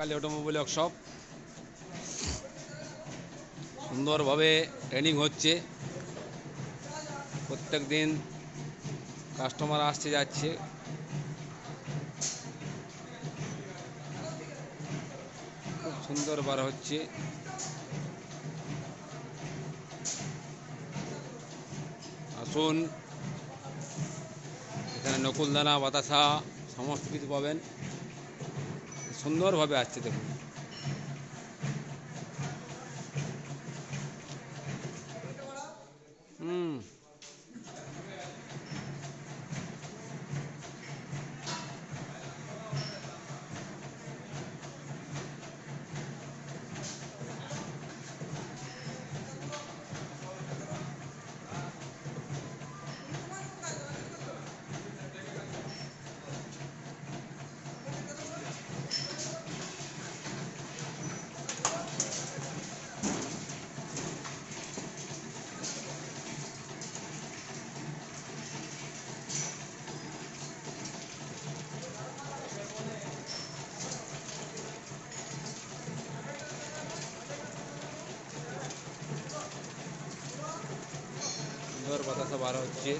Kali automobile workshop সুন্দরভাবে training হচ্ছে। প্রত্যেক দিন কাস্টমার আসছে যাচ্ছে। খুব সুন্দর বার হচ্ছে। আসুন, এখানে নকুলদানা বাতাসা সমস্ত কিছু পাবেন। সুন্দরভাবে আসছে দেখুন। হুম সুন্দর বাতাসা বার হচ্ছে।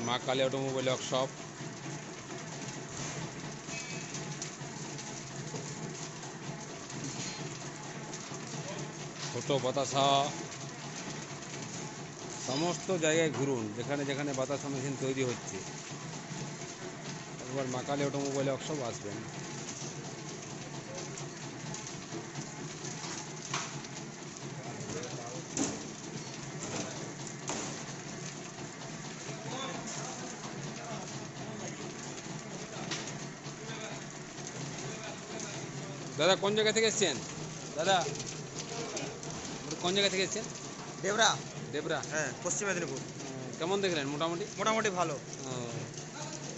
মা কালী অটোমোবাইল ওয়ার্কশপ। ছোট বাতাসা সমস্ত জায়গায় ঘুরুন, যেখানে যেখানে বাতাসা মেশিন তৈরি হচ্ছে একবার মা কালী অটোমোবাইল ওয়ার্কশপ আসবেন। দাদা কোন জায়গা থেকে এসছেন? দাদা কোন জায়গা থেকে এসছেন? দেবরা। দেবরা। হ্যাঁ, পশ্চিম মেদিনীপুর। কেমন দেখলেন মোটামুটি? মোটামুটি ভালো। ও,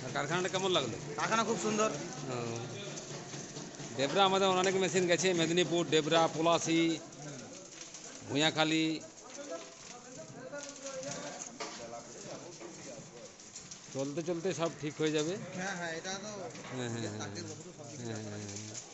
আর কারখানাটা কেমন লাগলো? কারখানা খুব সুন্দর। ও, দেবরা আমাদের অনেক মেশিন গেছে, মেদিনীপুর, দেবরা, পলাশি, ভূঁয়াখালী। চলতে চলতে সব ঠিক হয়ে যাবে। হ্যাঁ হ্যাঁ, এটা তো হ্যাঁ হ্যাঁ হ্যাঁ চাকরির বন্ধু সব কিছু হ্যাঁ হ্যাঁ।